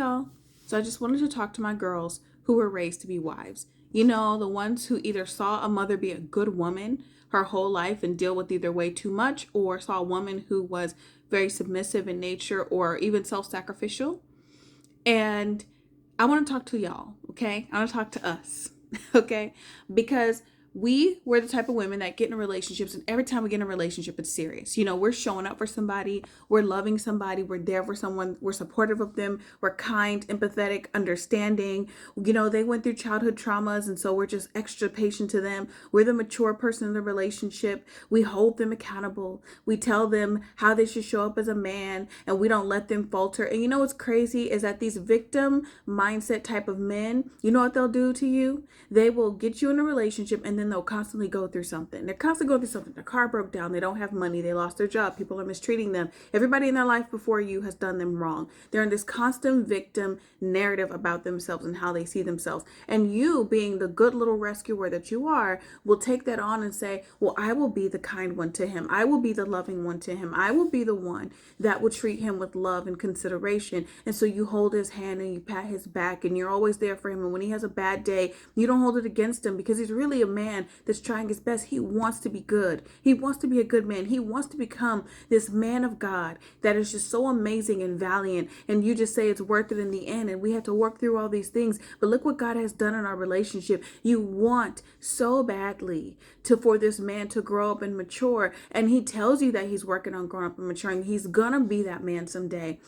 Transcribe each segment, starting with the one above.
y'all. So I just wanted to talk to my girls who were raised to be wives. You know, the ones who either saw a mother be a good woman her whole life and deal with either way too much, or saw a woman who was very submissive in nature or even self sacrificial. And I want to talk to y'all, okay? I want to talk to us, okay? Because we were the type of women that get in relationships, and every time we get in a relationship, it's serious. You know, we're showing up for somebody, we're loving somebody, we're there for someone, we're supportive of them, we're kind, empathetic, understanding. You know, they went through childhood traumas, and so we're just extra patient to them. We're the mature person in the relationship. We hold them accountable. We tell them how they should show up as a man, and we don't let them falter. And you know what's crazy is that these victim mindset type of men, you know what they'll do to you? They will get you in a relationship, and then they'll constantly go through something. They're constantly going through something. Their car broke down. They don't have money. They lost their job. People are mistreating them. Everybody in their life before you has done them wrong. They're in this constant victim narrative about themselves and how they see themselves. And you, being the good little rescuer that you are, will take that on and say, well, I will be the kind one to him. I will be the loving one to him. I will be the one that will treat him with love and consideration. And so you hold his hand and you pat his back, and you're always there for him. And when he has a bad day, you don't hold it against him, because he's really a man that's trying his best. He wants to be good. He wants to be a good man. He wants to become this man of God that is just so amazing and valiant. And you just say it's worth it in the end. And we have to work through all these things. But look what God has done in our relationship. You want so badly for this man to grow up and mature. And he tells you that he's working on growing up and maturing. He's gonna be that man someday.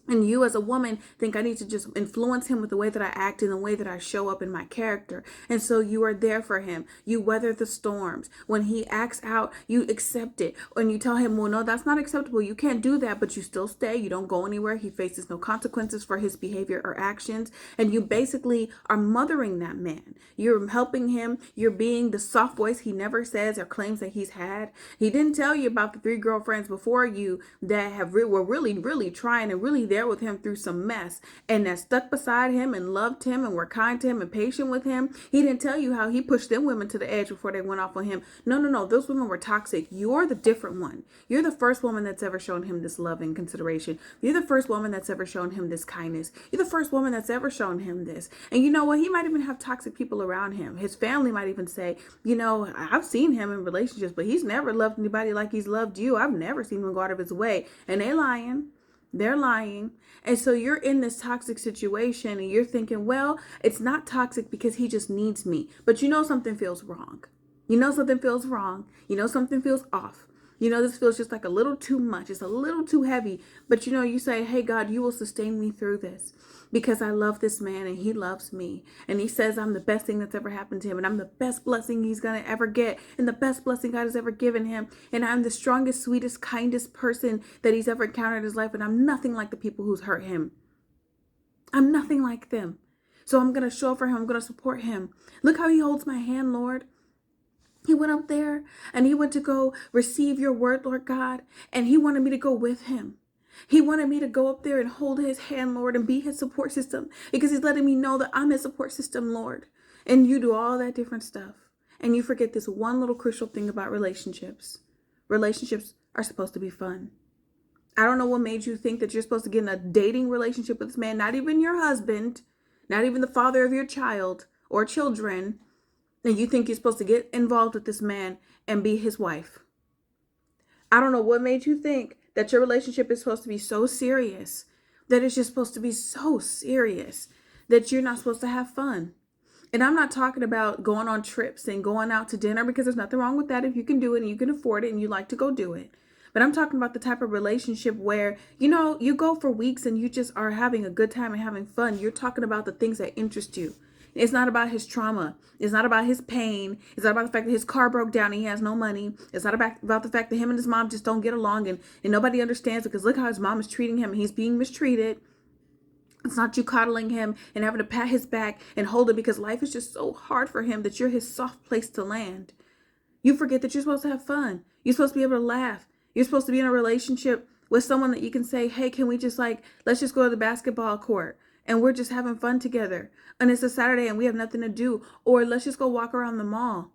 And you as a woman think I need to just influence him with the way that I act and the way that I show up in my character. And so you are there for him. You weather the storms. When he acts out, you accept it. And you tell him, well, no, that's not acceptable. You can't do that, but you still stay. You don't go anywhere. He faces no consequences for his behavior or actions. And you basically are mothering that man. You're helping him. You're being the soft voice he never says or claims that he's had. He didn't tell you about the 3 girlfriends before you that were really, really trying and really there with him through some mess, and that stuck beside him and loved him and were kind to him and patient with him. He didn't tell you how he pushed them women to the edge before they went off on him. No. Those women were toxic. You're the different one. You're the first woman that's ever shown him this love and consideration. You're the first woman that's ever shown him this kindness. You're the first woman that's ever shown him this. And you know what? He might even have toxic people around him. His family might even say, you know, I've seen him in relationships, but he's never loved anybody like he's loved you. I've never seen him go out of his way. And they lying. They're lying. And so you're in this toxic situation and you're thinking, well, it's not toxic because he just needs me. But you know something feels wrong. You know something feels wrong. You know something feels off. You know, this feels just like a little too much. It's a little too heavy. But you know, you say, hey, God, you will sustain me through this because I love this man and he loves me. And he says I'm the best thing that's ever happened to him. And I'm the best blessing he's going to ever get. And the best blessing God has ever given him. And I'm the strongest, sweetest, kindest person that he's ever encountered in his life. And I'm nothing like the people who's hurt him. I'm nothing like them. So I'm going to show up for him. I'm going to support him. Look how he holds my hand, Lord. He went up there and he went to go receive your word, Lord God. And he wanted me to go with him. He wanted me to go up there and hold his hand, Lord, and be his support system, because he's letting me know that I'm his support system, Lord. And you do all that different stuff. And you forget this one little crucial thing about relationships. Relationships are supposed to be fun. I don't know what made you think that you're supposed to get in a dating relationship with this man, not even your husband, not even the father of your child or children. And you think you're supposed to get involved with this man and be his wife. I don't know what made you think that your relationship is supposed to be so serious, that it's just supposed to be so serious that you're not supposed to have fun. And I'm not talking about going on trips and going out to dinner, because there's nothing wrong with that if you can do it and you can afford it and you like to go do it. But I'm talking about the type of relationship where, you know, you go for weeks and you just are having a good time and having fun. You're talking about the things that interest you. It's not about his trauma. It's not about his pain. It's not about the fact that his car broke down and he has no money. It's not about the fact that him and his mom just don't get along and nobody understands, because look how his mom is treating him and he's being mistreated. It's not you coddling him and having to pat his back and hold him because life is just so hard for him that you're his soft place to land. You forget that you're supposed to have fun. You're supposed to be able to laugh. You're supposed to be in a relationship with someone that you can say, hey, can we just let's just go to the basketball court and we're just having fun together. And it's a Saturday and we have nothing to do. Or let's just go walk around the mall.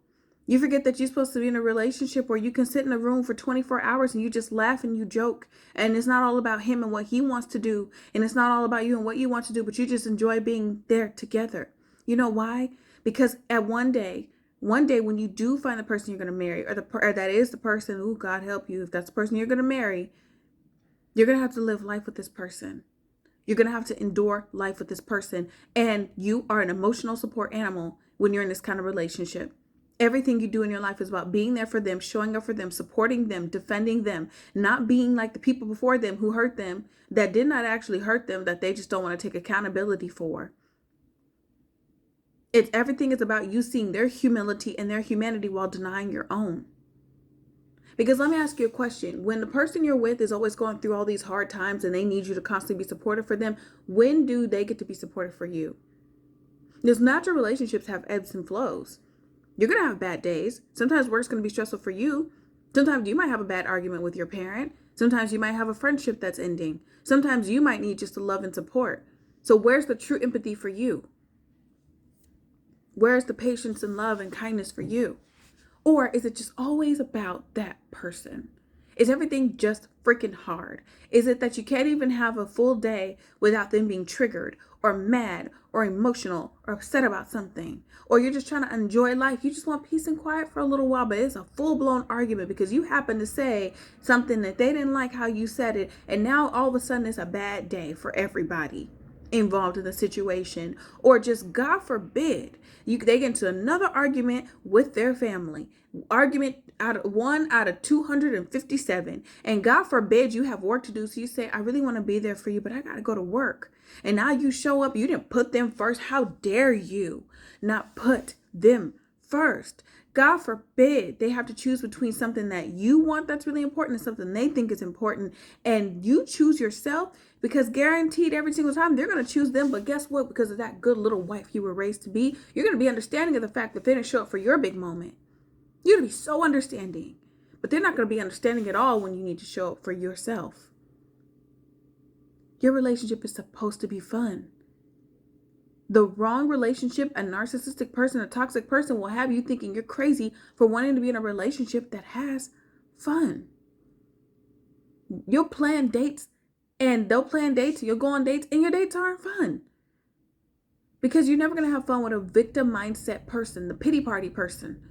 You forget that you're supposed to be in a relationship where you can sit in a room for 24 hours and you just laugh and you joke. And it's not all about him and what he wants to do. And it's not all about you and what you want to do, but you just enjoy being there together. You know why? Because at one day when you do find the person you're going to marry, or that is the person, oh, God help you, if that's the person you're going to marry, you're going to have to live life with this person. You're going to have to endure life with this person. And you are an emotional support animal when you're in this kind of relationship. Everything you do in your life is about being there for them, showing up for them, supporting them, defending them, not being like the people before them who hurt them, that did not actually hurt them, that they just don't want to take accountability for. Everything is about you seeing their humility and their humanity while denying your own. Because let me ask you a question. When the person you're with is always going through all these hard times and they need you to constantly be supportive for them, when do they get to be supportive for you? Because natural relationships have ebbs and flows. You're going to have bad days. Sometimes work's going to be stressful for you. Sometimes you might have a bad argument with your parent. Sometimes you might have a friendship that's ending. Sometimes you might need just the love and support. So where's the true empathy for you? Where's the patience and love and kindness for you? Or is it just always about that person? Is everything just freaking hard? Is it that you can't even have a full day without them being triggered or mad or emotional or upset about something? Or you're just trying to enjoy life. You just want peace and quiet for a little while, but it's a full-blown argument because you happen to say something that they didn't like how you said it. And now all of a sudden it's a bad day for everybody involved in the situation. Or just, God forbid, they get into another argument with their family. Argument one out of 257. And God forbid you have work to do. So you say, I really want to be there for you, but I got to go to work. And now you show up. You didn't put them first. How dare you not put them first? God forbid they have to choose between something that you want that's really important and something they think is important. And you choose yourself, because guaranteed every single time they're going to choose them. But guess what? Because of that good little wife you were raised to be, you're going to be understanding of the fact that they didn't show up for your big moment. You're going to be so understanding. But they're not going to be understanding at all when you need to show up for yourself. Your relationship is supposed to be fun. The wrong relationship, a narcissistic person, a toxic person will have you thinking you're crazy for wanting to be in a relationship that has fun. You'll plan dates and they'll plan dates. You'll go on dates and your dates aren't fun. Because you're never going to have fun with a victim mindset person, the pity party person.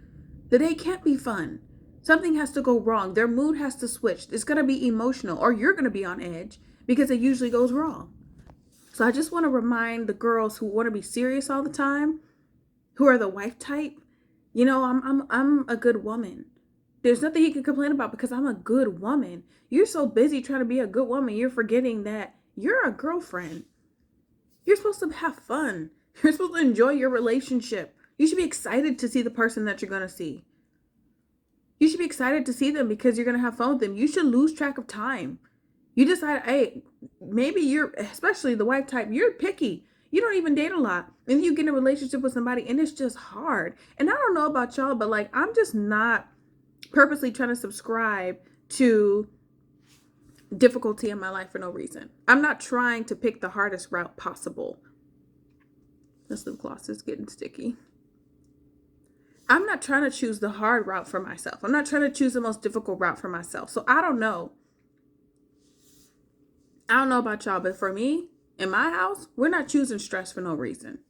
The date can't be fun. Something has to go wrong. Their mood has to switch. It's going to be emotional, or you're going to be on edge because it usually goes wrong. So I just want to remind the girls who want to be serious all the time, who are the wife type, you know, I'm a good woman. There's nothing you can complain about because I'm a good woman. You're so busy trying to be a good woman, you're forgetting that you're a girlfriend. You're supposed to have fun. You're supposed to enjoy your relationship. You should be excited to see the person that you're going to see. You should be excited to see them because you're going to have fun with them. You should lose track of time. You decide, hey, maybe you're, especially the wife type, you're picky. You don't even date a lot. And you get in a relationship with somebody and it's just hard. And I don't know about y'all, but like, I'm just not purposely trying to subscribe to difficulty in my life for no reason. I'm not trying to pick the hardest route possible. This lip gloss is getting sticky. I'm not trying to choose the hard route for myself. I'm not trying to choose the most difficult route for myself. So I don't know. I don't know about y'all, but for me, in my house, we're not choosing stress for no reason.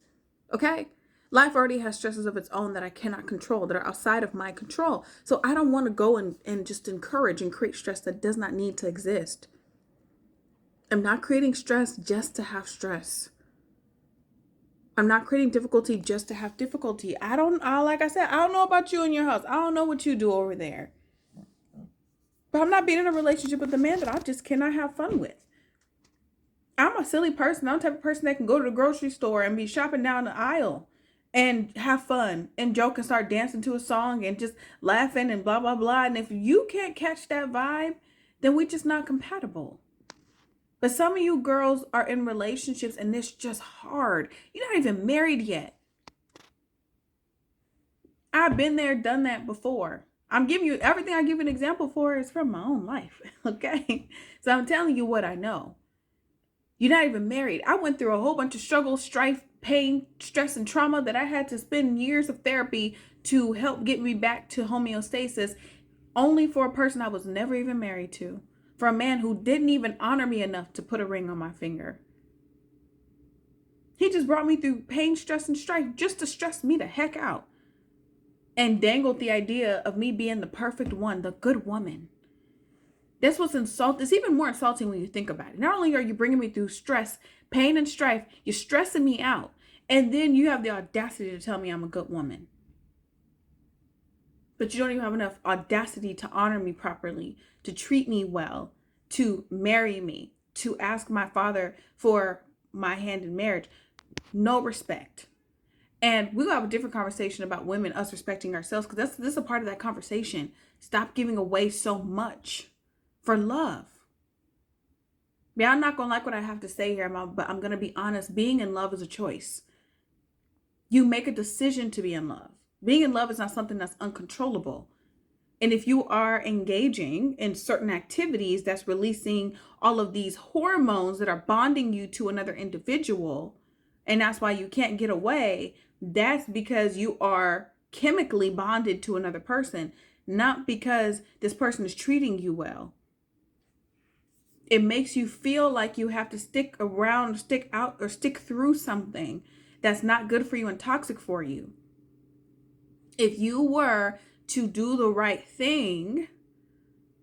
Okay? Life already has stresses of its own that I cannot control, that are outside of my control. So I don't want to go and just encourage and create stress that does not need to exist. I'm not creating stress just to have stress. I'm not creating difficulty just to have difficulty. Like I said, I don't know about you in your house. I don't know what you do over there. But I'm not being in a relationship with a man that I just cannot have fun with. I'm a silly person. I'm the type of person that can go to the grocery store and be shopping down the aisle and have fun and joke and start dancing to a song and just laughing and blah, blah, blah. And if you can't catch that vibe, then we're just not compatible. But some of you girls are in relationships and it's just hard. You're not even married yet. I've been there, done that before. I'm giving you everything I give an example for is from my own life. Okay. So I'm telling you what I know. You're not even married. I went through a whole bunch of struggle, strife, pain, stress, and trauma that I had to spend years of therapy to help get me back to homeostasis, only for a person I was never even married to, for a man who didn't even honor me enough to put a ring on my finger. He just brought me through pain, stress, and strife just to stress me the heck out, and dangled the idea of me being the perfect one, the good woman. That's what's insulting. It's even more insulting when you think about it. Not only are you bringing me through stress, pain, and strife, you're stressing me out, and then you have the audacity to tell me I'm a good woman. But you don't even have enough audacity to honor me properly, to treat me well, to marry me, to ask my father for my hand in marriage. No respect. And we'll have a different conversation about women, us respecting ourselves, because this is a part of that conversation. Stop giving away so much for love. Yeah, I'm not going to like what I have to say here, but I'm going to be honest. Being in love is a choice. You make a decision to be in love. Being in love is not something that's uncontrollable. And if you are engaging in certain activities that's releasing all of these hormones that are bonding you to another individual, and that's why you can't get away, that's because you are chemically bonded to another person, not because this person is treating you well. It makes you feel like you have to stick around, stick out, or stick through something that's not good for you and toxic for you. If you were to do the right thing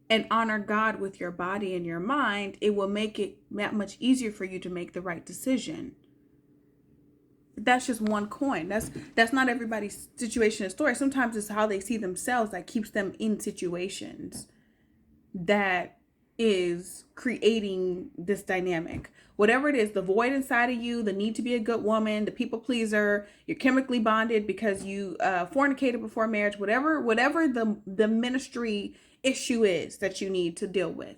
and honor God with your body and your mind, it will make it that much easier for you to make the right decision. That's just one coin. That's not everybody's situation and story. Sometimes it's how they see themselves that keeps them in situations that is creating this dynamic. Whatever it is, the void inside of you, the need to be a good woman, the people pleaser, you're chemically bonded because you fornicated before marriage, whatever the ministry issue is that you need to deal with.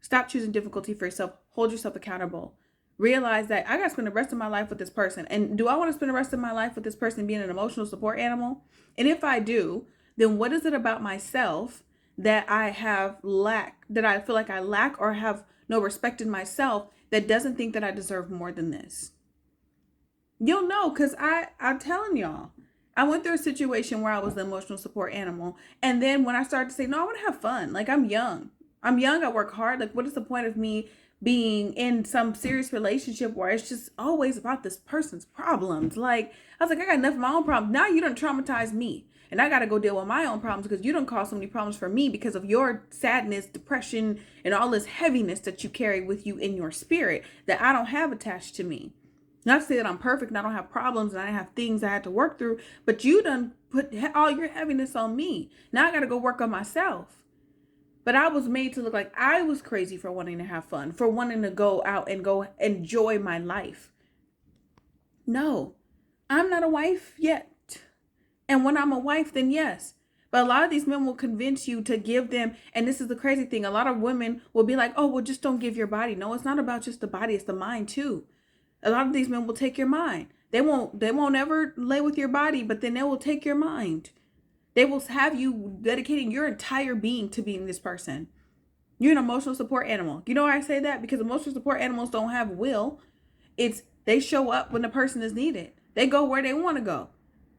Stop choosing difficulty for yourself. Hold yourself accountable. Realize that I got to spend the rest of my life with this person. And do I want to spend the rest of my life with this person being an emotional support animal? And if I do, then what is it about myself that I have lacked, that I feel like I lack or have no respect in myself, that doesn't think that I deserve more than this? You'll know, because I'm telling y'all, I went through a situation where I was the emotional support animal. And then when I started to say, no, I want to have fun. Like, I'm young, I work hard. Like, what is the point of me being in some serious relationship where it's just always about this person's problems? Like, I was like, I got enough of my own problems. Now you done traumatized me. And I got to go deal with my own problems because you don't cause so many problems for me because of your sadness, depression, and all this heaviness that you carry with you in your spirit that I don't have attached to me. Not to say that I'm perfect and I don't have problems and I have things I had to work through, but you done put all your heaviness on me. Now I got to go work on myself. But I was made to look like I was crazy for wanting to have fun, for wanting to go out and go enjoy my life. No, I'm not a wife yet. And when I'm a wife, then yes. But a lot of these men will convince you to give them, and this is the crazy thing, a lot of women will be like, oh, well, just don't give your body. No, it's not about just the body, it's the mind too. A lot of these men will take your mind. They won't ever lay with your body, but then they will take your mind. They will have you dedicating your entire being to being this person. You're an emotional support animal. You know why I say that? Because emotional support animals don't have will. They show up when the person is needed. They go where they want to go.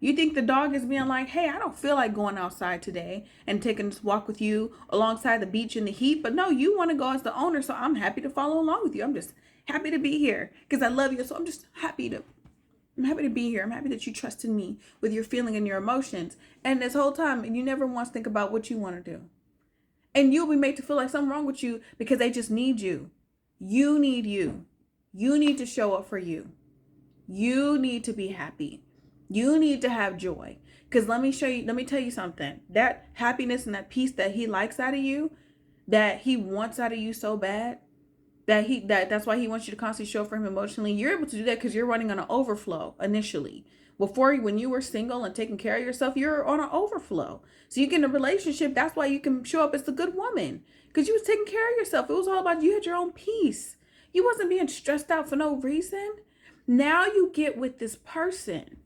You think the dog is being like, hey, I don't feel like going outside today and taking this walk with you alongside the beach in the heat. But no, you want to go as the owner. So I'm happy to follow along with you. I'm just happy to be here because I love you. So I'm happy to be here. I'm happy that you trusted me with your feeling and your emotions. And this whole time, you never once think about what you want to do. And you'll be made to feel like something wrong with you because they just need you. You need you. You need to show up for you. You need to be happy. You need to have joy. Because let me tell you something. That happiness and that peace that he likes out of you, that he wants out of you so bad, that's why he wants you to constantly show up for him emotionally. You're able to do that because you're running on an overflow initially. Before, when you were single and taking care of yourself, you're on an overflow. So you get in a relationship, that's why you can show up as the good woman. Because you was taking care of yourself. It was all about you had your own peace. You wasn't being stressed out for no reason. Now you get with this person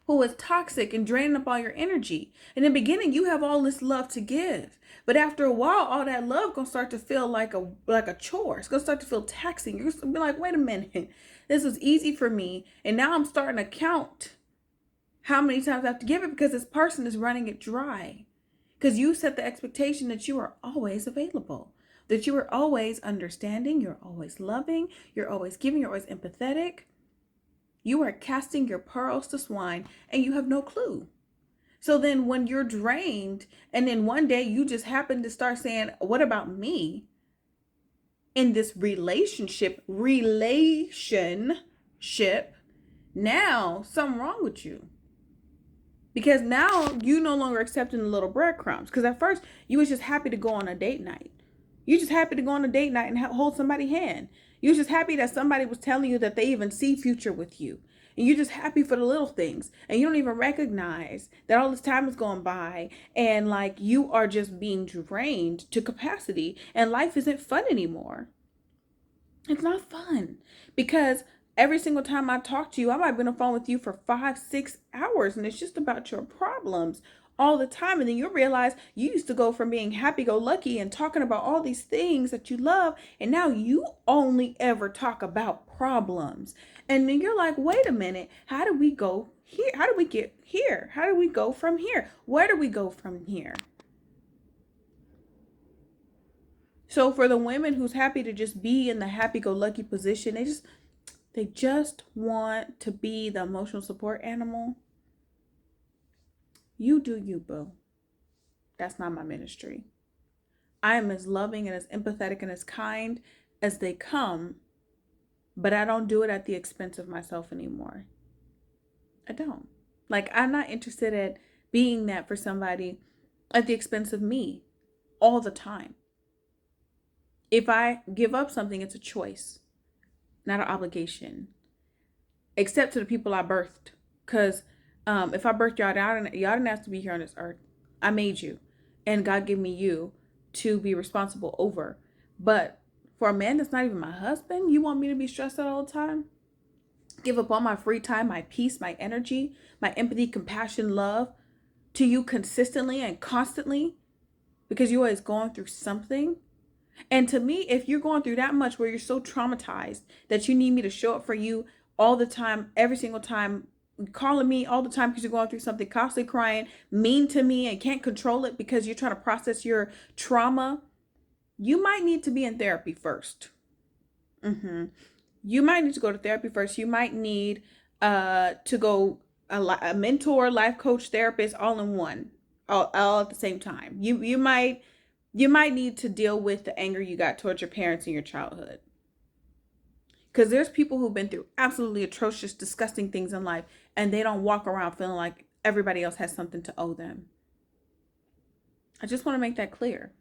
who is toxic and draining up all your energy. In the beginning, you have all this love to give. But after a while, all that love gonna start to feel like a chore. It's gonna start to feel taxing. You're gonna be like, wait a minute, this was easy for me. And now I'm starting to count how many times I have to give it because this person is running it dry. Because you set the expectation that you are always available, that you are always understanding, you're always loving, you're always giving, you're always empathetic. You are casting your pearls to swine and you have no clue. So then when you're drained and then one day you just happen to start saying, what about me? In this relationship, now something wrong with you. Because now you no longer accepting the little breadcrumbs. Because at first you was just happy to go on a date night. You're just happy to go on a date night and hold somebody's hand. You're just happy that somebody was telling you that they even see future with you. And you're just happy for the little things. And you don't even recognize that all this time is going by. And like you are just being drained to capacity. And life isn't fun anymore. It's not fun. Because every single time I talk to you, I might be on the phone with you for 5-6 hours. And it's just about your problems all the time. And then you realize you used to go from being happy-go-lucky and talking about all these things that you love, and now you only ever talk about problems. And then you're like, wait a minute, how do we go here? How do we get here? How do we go from here? Where do we go from here? So for the women who's happy to just be in the happy-go-lucky position, they just want to be the emotional support animal. You do you, boo. That's not my ministry. I am as loving and as empathetic and as kind as they come, but I don't do it at the expense of myself anymore. I don't. Like, I'm not interested in being that for somebody at the expense of me all the time. If I give up something, it's a choice, not an obligation. Except to the people I birthed. Because if I birthed y'all didn't have to be here on this earth. I made you. And God gave me you to be responsible over. But for a man that's not even my husband, you want me to be stressed out all the time? Give up all my free time, my peace, my energy, my empathy, compassion, love to you consistently and constantly because you're always going through something. And to me, if you're going through that much where you're so traumatized that you need me to show up for you all the time, every single time, calling me all the time because you're going through something, constantly crying, mean to me and can't control it because you're trying to process your trauma, you might need to be in therapy first. You might need to go to therapy first. You might need to go a mentor, life coach, therapist, all in one, all at the same time. You might need to deal with the anger you got towards your parents in your childhood. Because there's people who've been through absolutely atrocious, disgusting things in life, and they don't walk around feeling like everybody else has something to owe them. I just want to make that clear.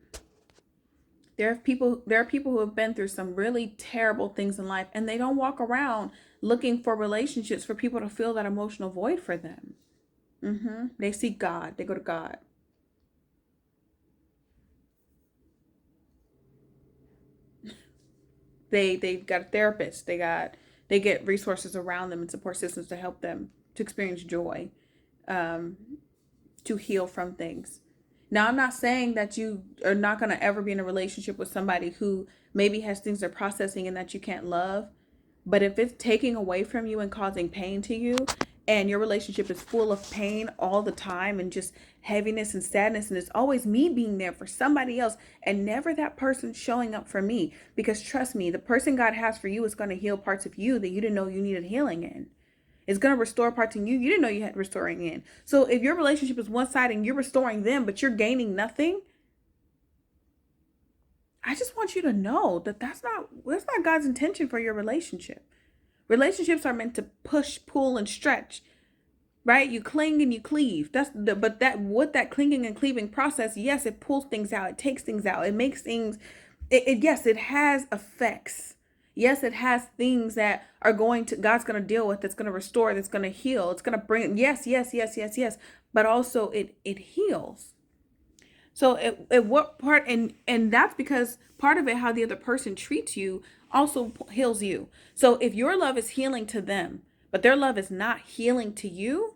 There are people who have been through some really terrible things in life, and they don't walk around looking for relationships for people to fill that emotional void for them. They seek God. They go to God. They got a therapist. They get resources around them and support systems to help them to experience joy, to heal from things. Now, I'm not saying that you are not going to ever be in a relationship with somebody who maybe has things they're processing and that you can't love. But if it's taking away from you and causing pain to you, and your relationship is full of pain all the time and just heaviness and sadness, and it's always me being there for somebody else and never that person showing up for me, because trust me, the person God has for you is going to heal parts of you that you didn't know you needed healing in. It's going to restore parts in you didn't know you had restoring in. So if your relationship is one-sided and you're restoring them but you're gaining nothing, I just want you to know that that's not God's intention for your relationship. Relationships are meant to push, pull, and stretch, right? You cling and you cleave. But that clinging and cleaving process, yes, it pulls things out. It takes things out. It makes things, yes, it has effects. Yes, it has things that God's going to deal with, that's going to restore, that's going to heal. It's going to bring, yes. But also it heals. So at what part, and that's because part of it, how the other person treats you also heals you. So if your love is healing to them, but their love is not healing to you,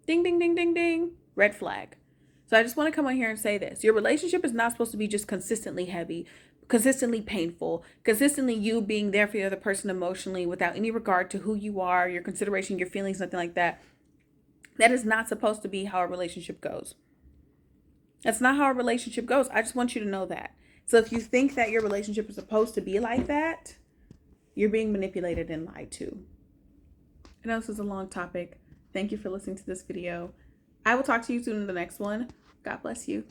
Ding, ding, ding, ding, ding. Red flag. So I just want to come on here and say this. Your relationship is not supposed to be just consistently heavy, consistently painful, consistently you being there for the other person emotionally without any regard to who you are, your consideration, your feelings, nothing like that. That is not supposed to be how a relationship goes. That's not how a relationship goes. I just want you to know that. So if you think that your relationship is supposed to be like that, you're being manipulated and lied to. I know this is a long topic. Thank you for listening to this video. I will talk to you soon in the next one. God bless you.